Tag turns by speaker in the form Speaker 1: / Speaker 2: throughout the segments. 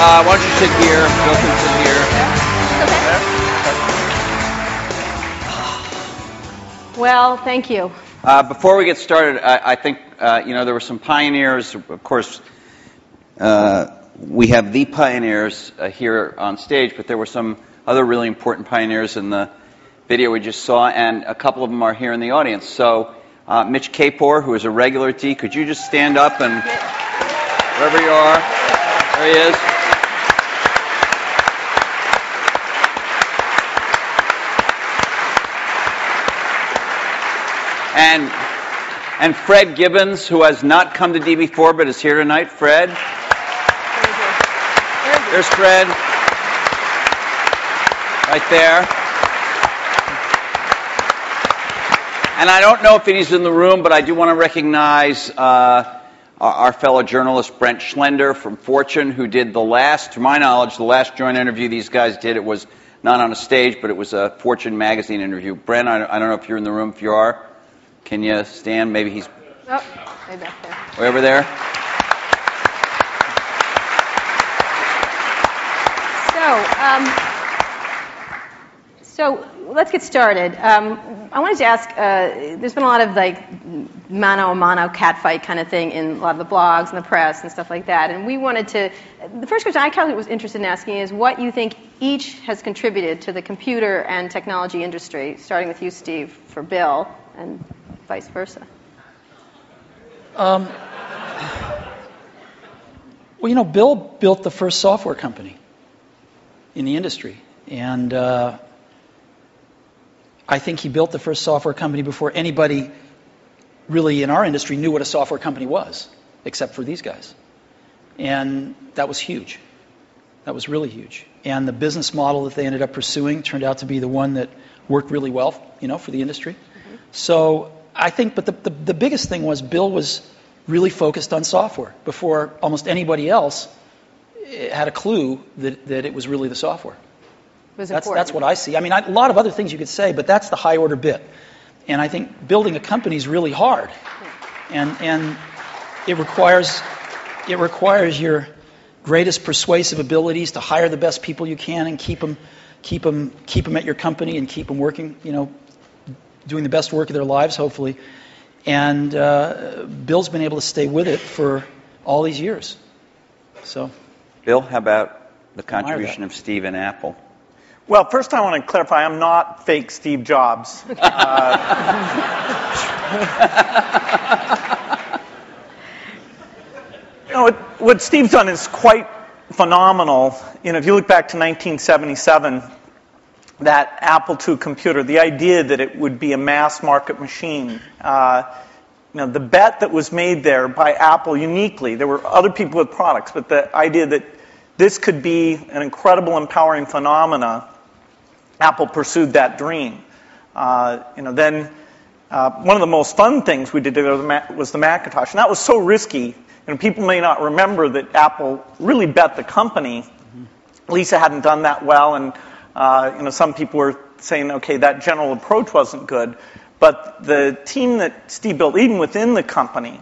Speaker 1: Why don't you sit here? Bill can sit here.
Speaker 2: Okay. Well, thank you.
Speaker 1: Before we get started, I think there were some pioneers. Of course, we have the pioneers here on stage, but there were some other really important pioneers in the video we just saw, and a couple of them are here in the audience. So, Mitch Kapor, who is a regular at D, could you just stand up and wherever you are? There he is. And Fred Gibbons, who has not come to D before but is here tonight. Fred. There's Fred. Right there. And I don't know if he's in the room, but I do want to recognize our fellow journalist Brent Schlender from Fortune, who did to my knowledge, the last joint interview these guys did. It was not on a stage, but it was a Fortune magazine interview. Brent, I don't know if you're in the room. If you are, can you stand? Maybe he's...
Speaker 2: Oh, way back there.
Speaker 1: Way over there?
Speaker 2: So let's get started. I wanted to ask, there's been a lot of mano-a-mano catfight kind of thing in a lot of the blogs and the press and stuff like that. And we wanted to, the first question I kind of was interested in asking is what you think each has contributed to the computer and technology industry, starting with you, Steve, for Bill, and vice versa.
Speaker 3: Well, Bill built the first software company in the industry. And I think he built the first software company before anybody really in our industry knew what a software company was, except for these guys. And that was huge. That was really huge. And the business model that they ended up pursuing turned out to be the one that worked really well, for the industry. Mm-hmm. So I think, but the biggest thing was Bill was really focused on software before almost anybody else had a clue that it was really the software. That's what I see. I mean, a lot of other things you could say, but that's the high order bit. And I think building a company is really hard, and it requires your greatest persuasive abilities to hire the best people you can and keep them at your company and keep them working, doing the best work of their lives, hopefully. And Bill's been able to stay with it for all these years. So,
Speaker 1: Bill, how about the contribution of Steve and Apple?
Speaker 4: Well, first I want to clarify, I'm not fake Steve Jobs. What Steve's done is quite phenomenal. If you look back to 1977, that Apple II computer, the idea that it would be a mass market machine, the bet that was made there by Apple uniquely, there were other people with products, but the idea that this could be an incredible, empowering phenomena, Apple pursued that dream. Then one of the most fun things we did was the Macintosh, and that was so risky. People may not remember that Apple really bet the company. Lisa hadn't done that well, and some people were saying, okay, that general approach wasn't good. But the team that Steve built, even within the company,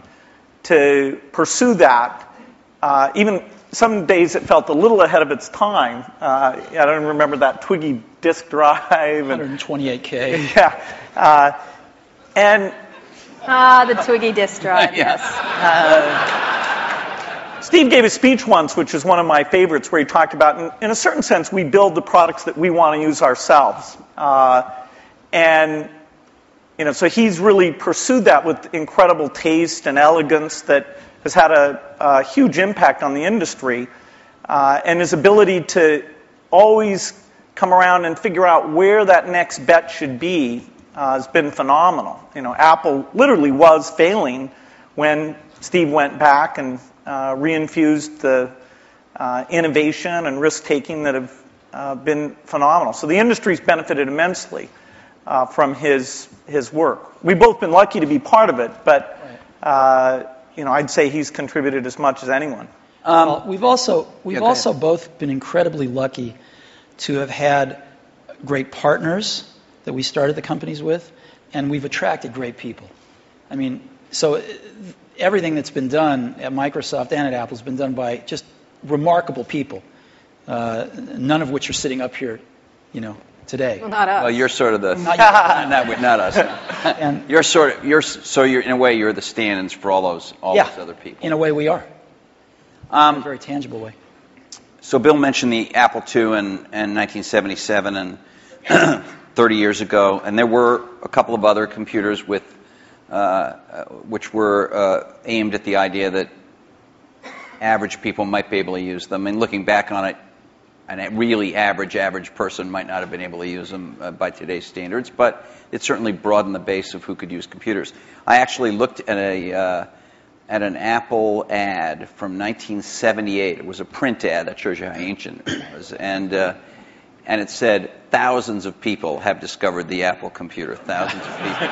Speaker 4: to pursue that, even some days it felt a little ahead of its time. I don't remember that Twiggy disk drive.
Speaker 3: 128K.
Speaker 4: Yeah.
Speaker 2: The Twiggy disk drive, yes.
Speaker 4: Steve gave a speech once, which is one of my favorites, where he talked about, in a certain sense, we build the products that we want to use ourselves. So he's really pursued that with incredible taste and elegance that has had a huge impact on the industry. And his ability to always come around and figure out where that next bet should be has been phenomenal. Apple literally was failing when Steve went back and reinfused the innovation and risk-taking that have been phenomenal. So the industry's benefited immensely from his work. We've both been lucky to be part of it, but I'd say he's contributed as much as anyone.
Speaker 3: We've also both been incredibly lucky to have had great partners that we started the companies with, and we've attracted great people. I mean, so everything that's been done at Microsoft and at Apple has been done by just remarkable people. none of which are sitting up here, today.
Speaker 2: Well, not us.
Speaker 1: Well, you're sort of the
Speaker 3: Not
Speaker 1: not us.
Speaker 3: And
Speaker 1: You're in a way you're the stand-ins for all those other people.
Speaker 3: in a way we are. In a very tangible way.
Speaker 1: So Bill mentioned the Apple II in 1977 and 30 years ago, and there were a couple of other computers with which were aimed at the idea that average people might be able to use them. And looking back on it, a really average person might not have been able to use them by today's standards, but it certainly broadened the base of who could use computers. I actually looked at an Apple ad from 1978. It was a print ad that shows you how ancient it was, and it said thousands of people have discovered the Apple computer. Thousands of people,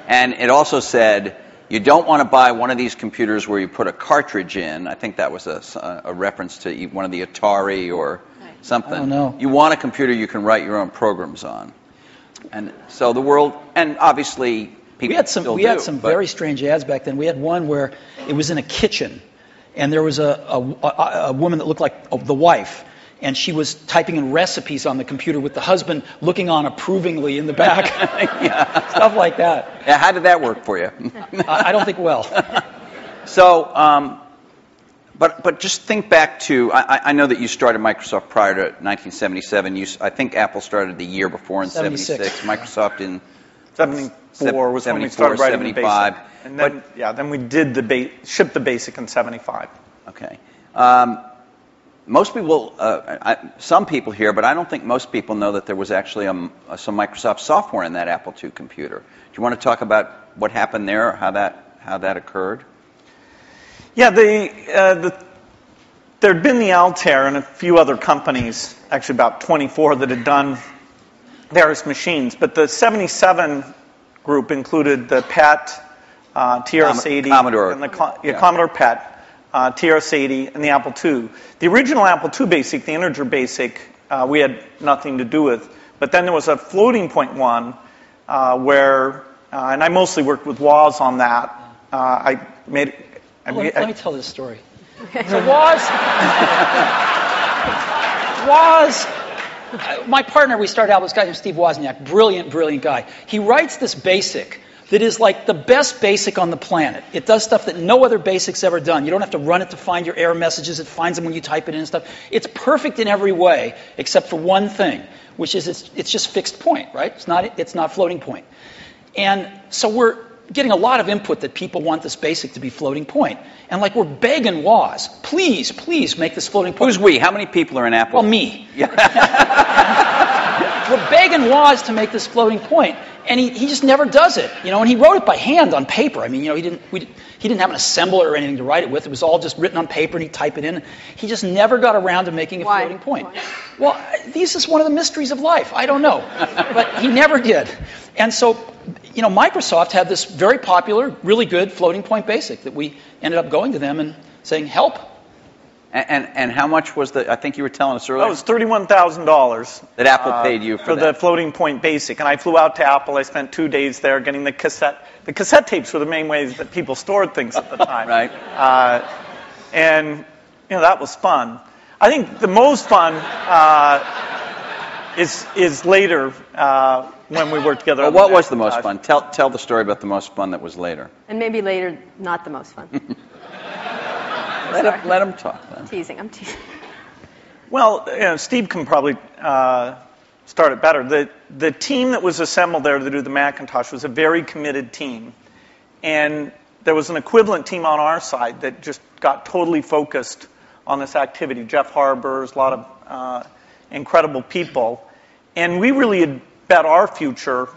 Speaker 1: and it also said, you don't want to buy one of these computers where you put a cartridge in. I think that was a reference to one of the Atari or something.
Speaker 3: I don't know.
Speaker 1: You want a computer you can write your own programs on. And so the world, and obviously people
Speaker 3: We had some very strange ads back then. We had one where it was in a kitchen, and there was a woman that looked like the wife, and she was typing in recipes on the computer with the husband looking on approvingly in the back. Stuff like that.
Speaker 1: Yeah, how did that work for you?
Speaker 3: I don't think well.
Speaker 1: So, but just think back to, I know that you started Microsoft prior to 1977. I think Apple started the year before in 76. Microsoft in
Speaker 4: 74 was when we started writing
Speaker 1: 75.
Speaker 4: the basic. And then we did shipped the basic in 75.
Speaker 1: Okay. Most people, some people here, but I don't think most people know that there was actually some Microsoft software in that Apple II computer. Do you want to talk about what happened there, or how that occurred?
Speaker 4: Yeah, there'd been the Altair and a few other companies, actually about 24, that had done various machines. But the 77 group included the PET, TRS-80,
Speaker 1: Commodore.
Speaker 4: and Commodore PET. TRS-80, and the Apple II. The original Apple II Basic, the Integer Basic, we had nothing to do with. But then there was a floating point one where, and I mostly worked with Woz on that.
Speaker 3: Let me tell this story. So Woz, my partner, we started out with this guy named Steve Wozniak, brilliant guy. He writes this basic that is like the best basic on the planet. It does stuff that no other basic's ever done. You don't have to run it to find your error messages. It finds them when you type it in and stuff. It's perfect in every way, except for one thing, which is it's just fixed point, right? It's not floating point. And so we're getting a lot of input that people want this basic to be floating point. And we're begging Woz, please make this floating point.
Speaker 1: Who's we? How many people are in Apple?
Speaker 3: Well, me. We're begging Woz to make this floating point, and he just never does it, And he wrote it by hand on paper. I mean, he didn't have an assembler or anything to write it with. It was all just written on paper, and he'd type it in. He just never got around to making a floating point.
Speaker 2: Why?
Speaker 3: Well, this is one of the mysteries of life. I don't know, but he never did. And so, Microsoft had this very popular, really good floating point basic that we ended up going to them and saying, help.
Speaker 1: And how much was I think you were telling us earlier.
Speaker 4: That was $31,000.
Speaker 1: That Apple paid you for that.
Speaker 4: The floating point basic. And I flew out to Apple. I spent 2 days there getting the cassette. The cassette tapes were the main ways that people stored things at the time.
Speaker 1: Right.
Speaker 4: And, that was fun. I think the most fun is later when we worked together.
Speaker 1: Well, what was the most fun? Tell the story about the most fun that was later.
Speaker 2: And maybe later, not the most fun.
Speaker 1: Let him talk.
Speaker 2: I'm teasing.
Speaker 4: Well, Steve can probably start it better. The team that was assembled there to do the Macintosh was a very committed team. And there was an equivalent team on our side that just got totally focused on this activity. Jeff Harbers, a lot of incredible people. And we really had bet our future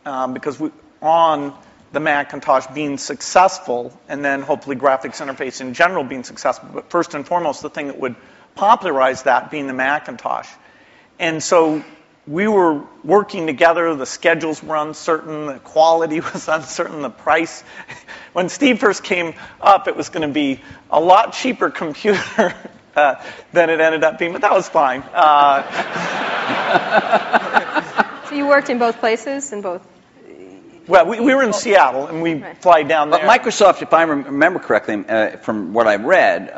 Speaker 4: because on the Macintosh being successful, and then hopefully graphics interface in general being successful. But first and foremost, the thing that would popularize that being the Macintosh. And so we were working together. The schedules were uncertain. The quality was uncertain. The price. When Steve first came up, it was going to be a lot cheaper computer than it ended up being. But that was fine.
Speaker 2: So you worked in both places, in both?
Speaker 4: Well, we were in Seattle, and we fly down there.
Speaker 1: But Microsoft, if I remember correctly, from what I read,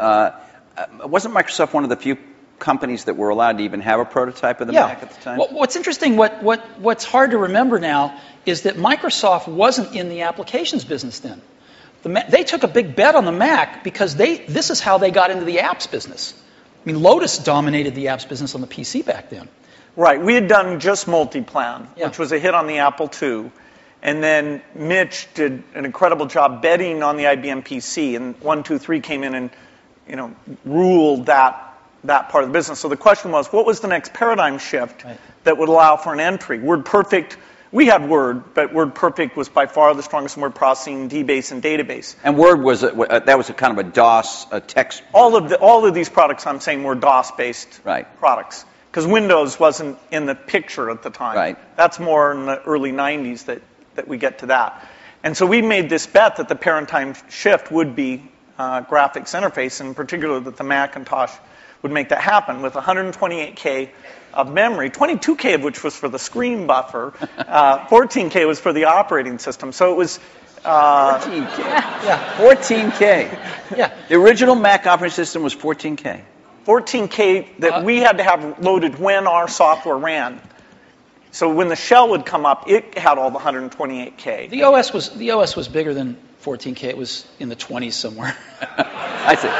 Speaker 1: wasn't Microsoft one of the few companies that were allowed to even have a prototype of the Mac at the time?
Speaker 3: Well, what's interesting, what's hard to remember now is that Microsoft wasn't in the applications business then. They took a big bet on the Mac because this is how they got into the apps business. I mean, Lotus dominated the apps business on the PC back then.
Speaker 4: Right. We had done just Multiplan,
Speaker 3: Yeah.
Speaker 4: which was a hit on the Apple II. And then Mitch did an incredible job betting on the IBM PC. And 123 came in and, ruled that part of the business. So the question was, what was the next paradigm shift that would allow for an entry? WordPerfect, we had Word, but WordPerfect was by far the strongest in word processing, DBase, and database.
Speaker 1: And Word was that was a kind of a DOS, a text.
Speaker 4: All of these products I'm saying were DOS-based products. Because Windows wasn't in the picture at the time.
Speaker 1: Right.
Speaker 4: That's more in the early 90s that we get to that. And so we made this bet that the paradigm shift would be graphics interface, and in particular that the Macintosh would make that happen with 128K of memory, 22K of which was for the screen buffer, 14K was for the operating system. So it was
Speaker 1: 14K.
Speaker 3: Yeah.
Speaker 1: 14K.
Speaker 3: Yeah.
Speaker 1: The original Mac operating system was 14K.
Speaker 4: 14K that we had to have loaded when our software ran. So when the shell would come up, it had all the 128K.
Speaker 3: The OS was bigger than 14K. It was in the 20s somewhere.
Speaker 1: I see.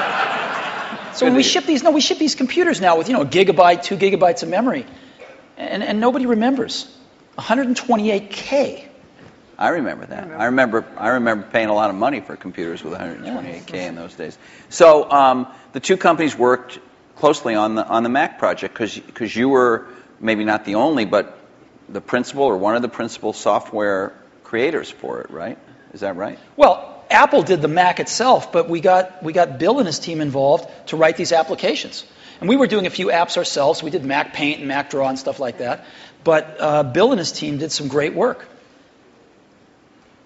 Speaker 3: So when we ship these computers now with a gigabyte, 2 gigabytes of memory, and nobody remembers 128K.
Speaker 1: I remember that. I remember paying a lot of money for computers with 128K in those days. So the two companies worked closely on the Mac project because you were maybe not the only, but the principal or one of the principal software creators for it, right? Is that right?
Speaker 3: Well, Apple did the Mac itself, but we got Bill and his team involved to write these applications. And we were doing a few apps ourselves. We did Mac Paint and Mac Draw and stuff like that. But Bill and his team did some great work.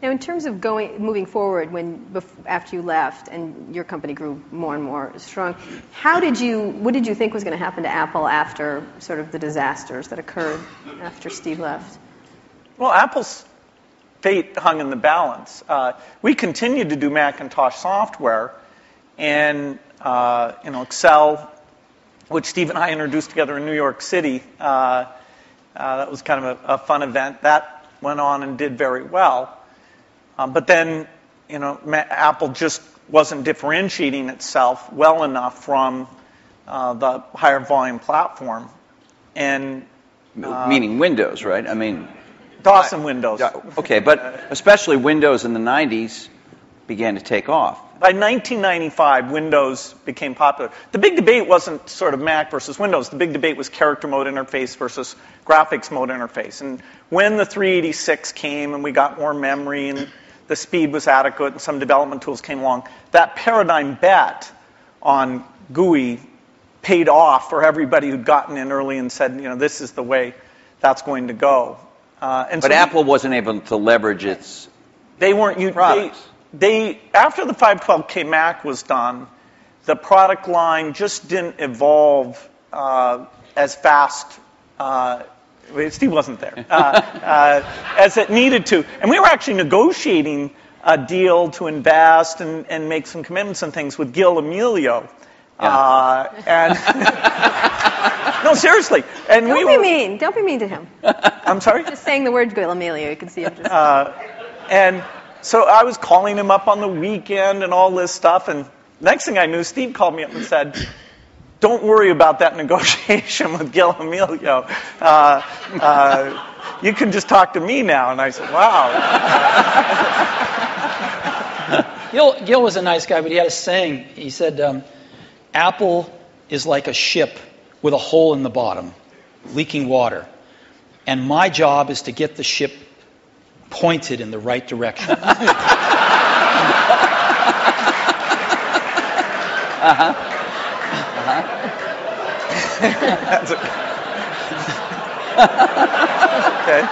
Speaker 2: Now, in terms of moving forward, after you left and your company grew more and more strong, what did you think was going to happen to Apple after sort of the disasters that occurred after Steve left?
Speaker 4: Well, Apple's fate hung in the balance. We continued to do Macintosh software, and Excel, which Steve and I introduced together in New York City. That was kind of a fun event. That went on and did very well. But then, Apple just wasn't differentiating itself well enough from the higher volume platform. And
Speaker 1: meaning Windows, right? I mean,
Speaker 4: DOS and Windows.
Speaker 1: Okay, but especially Windows in the 90s began to take off.
Speaker 4: By 1995, Windows became popular. The big debate wasn't sort of Mac versus Windows. The big debate was character mode interface versus graphics mode interface. And when the 386 came and we got more memory and the speed was adequate and some development tools came along, that paradigm bet on GUI paid off for everybody who'd gotten in early and said, this is the way that's going to go.
Speaker 1: But Apple wasn't able to leverage its products.
Speaker 4: After the 512K Mac was done, the product line just didn't evolve as fast. Steve wasn't there as it needed to, and we were actually negotiating a deal to invest and make some commitments and things with Gil Amelio. And no, seriously. And
Speaker 2: Don't be mean. Don't be mean to him.
Speaker 4: I'm sorry?
Speaker 2: Just saying the word Gil Amelio, you can see him just.
Speaker 4: And so I was calling him up on the weekend and all this stuff, and next thing I knew, Steve called me up and said, "Don't worry about that negotiation with Gil Amelio. You can just talk to me now." And I said, "Wow."
Speaker 3: Gil was a nice guy, but he had a saying. He said, Apple is like a ship with a hole in the bottom, leaking water. And my job is to get the ship pointed in the right direction.
Speaker 4: Okay.